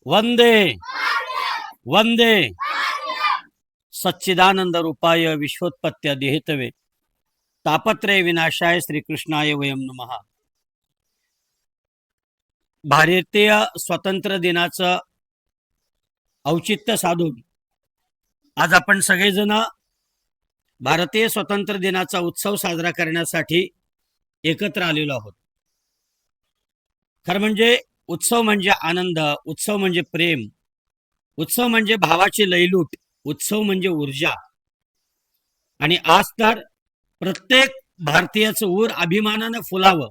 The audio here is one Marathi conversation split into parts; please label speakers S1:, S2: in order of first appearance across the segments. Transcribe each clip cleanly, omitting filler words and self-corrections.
S1: वंदे वंदे सच्चिदानंद रूपाय विश्वोत्पत्त्या देहेतवे तापत्रय विनाशाय श्रीकृष्णाय वयं नमः। भारतीय स्वातंत्र्य दिनाचं औचित्य साधून आज आपण सगळेजण भारतीय स्वातंत्र्य दिनाचा उत्सव साजरा करण्यासाठी एकत्र आलेलो आहोत। खरं म्हणजे उत्सव म्हणजे आनंद, उत्सव म्हणजे प्रेम, उत्सव म्हणजे भावाची लयलूट, उत्सव म्हणजे ऊर्जा। आणि आज तर प्रत्येक भारतीयाचं ऊर अभिमानानं फुलावं,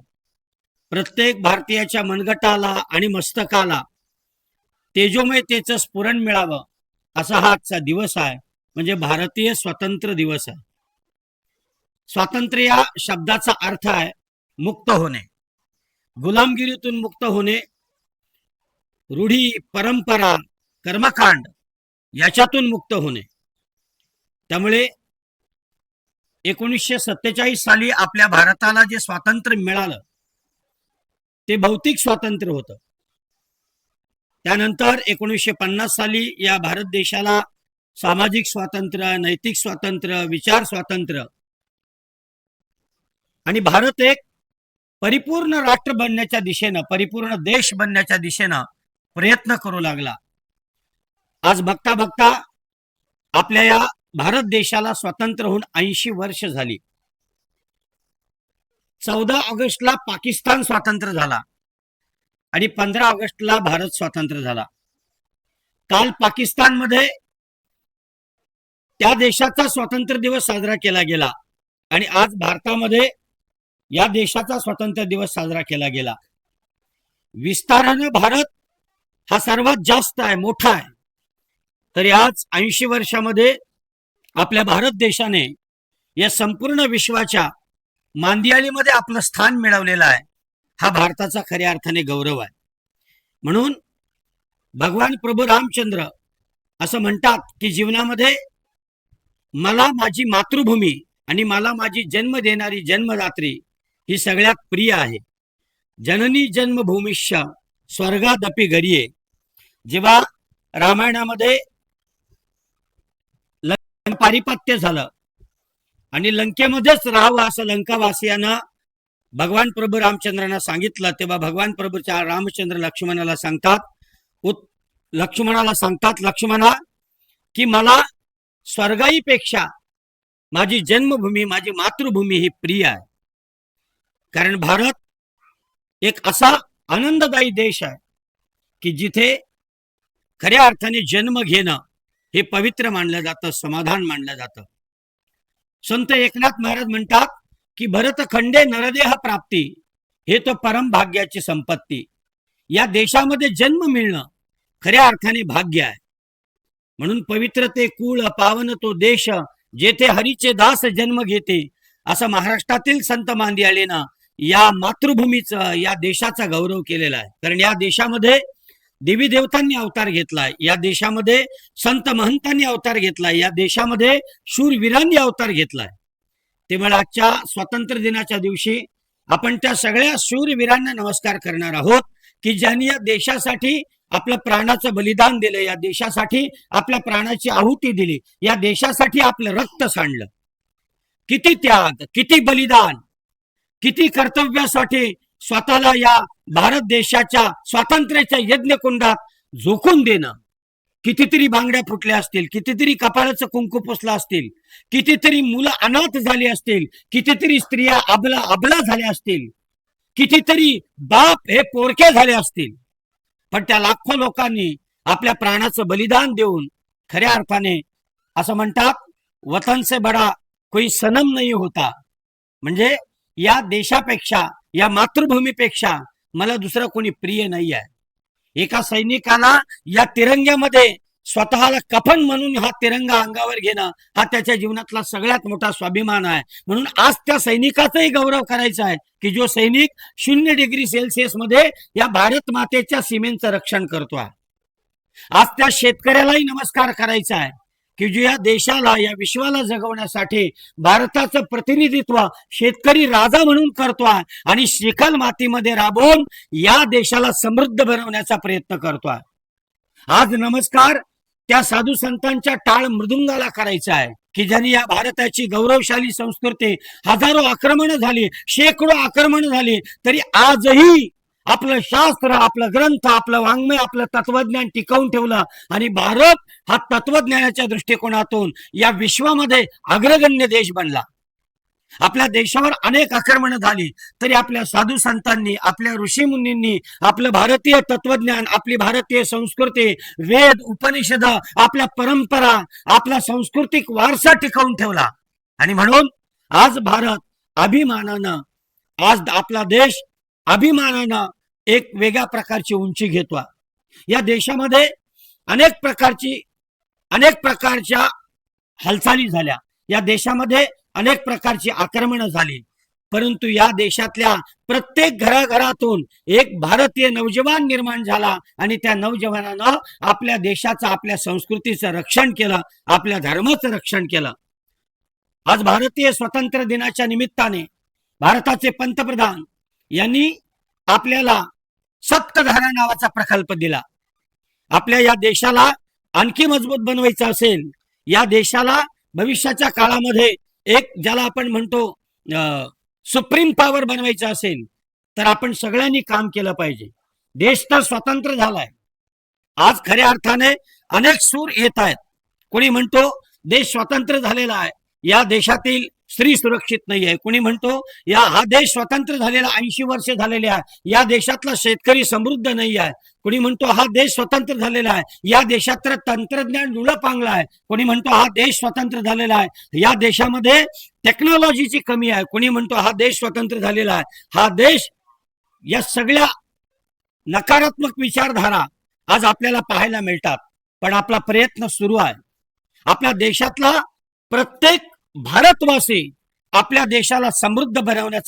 S1: प्रत्येक भारतीयाच्या मनगटाला आणि मस्तकाला तेजोमयतेचं स्फुरण मिळावं, असा हा आजचा दिवस आहे, म्हणजे भारतीय स्वातंत्र्य दिवस आहे। स्वातंत्र्य या शब्दाचा अर्थ आहे मुक्त होणे, गुलामगिरीतून मुक्त होणे, रूढी परंपरा कर्मकांड याच्यातून मुक्त होणे। त्यामुळे 1947 साली आपल्या भारताला जे स्वातंत्र्य मिळालं ते भौतिक स्वातंत्र्य होतं। त्यानंतर 1950 साली या भारत देशाला सामाजिक स्वातंत्र्य, नैतिक स्वातंत्र्य, विचार स्वातंत्र्य आणि भारत एक परिपूर्ण राष्ट्र बनण्याच्या दिशेनं, परिपूर्ण देश बनण्याच्या दिशेनं प्रयत्न करू लागला। आज बघता बघता आपल्या या भारत देशाला स्वातंत्र्य होऊन 80 वर्ष झाली। 14 ऑगस्टला पाकिस्तान स्वातंत्र्य झाला आणि 15 ऑगस्टला भारत स्वातंत्र्य झाला। काल पाकिस्तानमध्ये त्या देशाचा स्वातंत्र्य दिवस साजरा केला गेला आणि आज भारतामध्ये या देशाचा स्वातंत्र्य दिवस साजरा केला गेला। विस्ताराने भारत हा सर्वात जास्त आहे, मोठा आहे, तरी आज 80 वर्षामध्ये आपल्या भारत देशाने या संपूर्ण विश्वाच्या मांदियाळीमध्ये आपलं स्थान मिळवलेलं आहे। हा भारताचा खऱ्या अर्थाने गौरव आहे। म्हणून भगवान प्रभू रामचंद्र असं म्हणतात की जीवनामध्ये मला माझी मातृभूमी आणि मला माझी जन्म देणारी जन्मदात्री ही सगळ्यात प्रिय आहे। जननी जन्मभूमिश्च स्वर्गादपि गरिये। जेव्हा रामायणामध्ये पारिपत्य झालं आणि लंकेमध्येच राहावं असं लंकावासियांना भगवान प्रभू रामचंद्रांना सांगितलं, तेव्हा भगवान प्रभूच्या रामचंद्र लक्ष्मणाला सांगतात लक्ष्मणा की मला स्वर्गाईपेक्षा माझी जन्मभूमी, माझी मातृभूमी ही प्रिय आहे। कारण भारत एक असा आनंददायी देश आहे की जिथे खऱ्या अर्थाने जन्म घेणं हे पवित्र मानलं जातं, समाधान मानलं जातं। संत एकनाथ महाराज म्हणतात की भरतखंडे नरदेह प्राप्ती हे तो परम भाग्याची संपत्ती। या देशामध्ये जन्म मिळणं खऱ्या अर्थाने भाग्य आहे। म्हणून पवित्र ते कुळ पावन तो देश, जेथे हरीचे दास जन्म घेते, असं महाराष्ट्रातील संत मांदियाळीनं या मातृभूमीचं, या देशाचा गौरव केलेला आहे। कारण या देशामध्ये देवी देवतांनी अवतार घेतलाय, या देशामध्ये संत महंतांनी अवतार घेतलाय, या देशामध्ये शूरवीरांनी अवतार घेतलाय। त्यामुळे आजच्या स्वातंत्र्य दिनाच्या दिवशी आपण त्या सगळ्या शूरवीरांना नमस्कार करणार आहोत की ज्यांनी या देशासाठी आपलं प्राणाचं बलिदान दिलं, या देशासाठी आपल्या प्राणाची आहुती दिली, या देशासाठी आपलं रक्त सांडलं। किती त्याग, किती बलिदान, किती कर्तव्यासाठी स्वतःला या भारत देशाच्या स्वातंत्र्याच्या यज्ञकुंडात झोकून देणं। कितीतरी बांगड्या फुटल्या असतील, कितीतरी कपाळाचं कुंकू पुसला असतील, कितीतरी मुलं अनाथ झाली असतील, कितीतरी स्त्रिया अबला झाल्या असतील, कितीतरी बाप हे पोरके झाले असतील, पण त्या लाखो लोकांनी आपल्या प्राणाचं बलिदान देऊन खऱ्या अर्थाने असं म्हणतात वतन से बडा कोई सनम नाही होता। म्हणजे या देशापेक्षा, या मातृभूमीपेक्षा मला दुसरा कोणी प्रिय नाही आहे। एका सैनिकाला या तिरंग्यामध्ये स्वतःला कफन म्हणून हा तिरंगा अंगावर घेणं हा त्याच्या जीवनातला सगळ्यात मोठा स्वाभिमान आहे। म्हणून आज त्या सैनिकाचाही गौरव करायचा आहे की जो सैनिक 0 डिग्री सेल्सिअस मध्ये या भारत मातेच्या सीमेचं रक्षण करतोय। आज त्या शेतकऱ्यालाही नमस्कार करायचा आहे की जो या देशाला, या विश्वाला जगवण्यासाठी भारताचं प्रतिनिधित्व शेतकरी राजा म्हणून करतोय आणि शिखल मातीमध्ये राबून या देशाला समृद्ध बनवण्याचा प्रयत्न करतोय। आज नमस्कार त्या साधू संतांच्या टाळ मृदुंगाला करायचा आहे की ज्यांनी या भारताची गौरवशाली संस्कृती, हजारो आक्रमण झाली, शेकडो आक्रमण झाली, तरी आजही आपलं शास्त्र, आपलं ग्रंथ, आपलं वाङ्मय, आपलं तत्वज्ञान टिकवून ठेवलं आणि भारत हा तत्वज्ञानाच्या दृष्टिकोनातून या विश्वामध्ये अग्रगण्य देश बनला. आपल्या देशावर अनेक आक्रमण झाली, तरी आपल्या साधू संतांनी, आपल्या ऋषीमुनींनी आपलं भारतीय तत्वज्ञान, आपली भारतीय संस्कृती, वेद, उपनिषद, आपल्या परंपरा, आपला सांस्कृतिक वारसा टिकवून ठेवला. आणि म्हणून आज भारत अभिमानानं, आज आपला देश अभिमानानं एक वेगळ्या प्रकारची उंची घेतो. या देशामध्ये अनेक प्रकारच्या हालचाली झाल्या, या देशामध्ये अनेक प्रकारची आक्रमणं झाली, परंतु या देशातल्या प्रत्येक घराघरातून एक भारतीय नौजवान निर्माण झाला आणि त्या नौजवानानं आपल्या देशाचं, आपल्या संस्कृतीचं रक्षण केलं, आपल्या धर्माचं रक्षण केलं. आज भारतीय स्वातंत्र्य दिनाच्या निमित्ताने भारताचे पंतप्रधान यांनी आपल्याला सप्तधारा नावाचा प्रकल्प दिला. आपल्या या देशाला आणखी मजबूत बनवायचं असेल, या देशाला भविष्याच्या काळामध्ये एक ज्याला आपण म्हणतो सुप्रीम पॉवर बनवायचं असेल, तर आपण सगळ्यांनी काम केलं पाहिजे. देश तर स्वतंत्र झालाय. आज खऱ्या अर्थाने अनेक सूर येत आहेत. कोणी म्हणतो देश स्वतंत्र झालेला आहे, या देशातील स्त्री सुरक्षित नाही आहे. कोणी म्हणतो हा देश स्वतंत्र झालेला 80 वर्ष झालेले आहे, या देशातला शेतकरी समृद्ध नाही आहे. कोणी म्हणतो हा देश स्वतंत्र झालेला आहे, या देशात तंत्रज्ञान डुळपांगलं आहे. कोणी म्हणतो हा देश स्वतंत्र झालेला आहे, या देशामध्ये टेक्नॉलॉजीची कमी आहे. कोणी म्हणतो हा देश स्वतंत्र झालेला आहे, हा देश. या सगळ्या नकारात्मक विचारधारा आज आपल्याला पाहायला मिळतात. पण आपला प्रयत्न सुरू आहे. आपल्या देशातला प्रत्येक भारतवासी आपल्या देशाला समृद्ध बनवण्याचा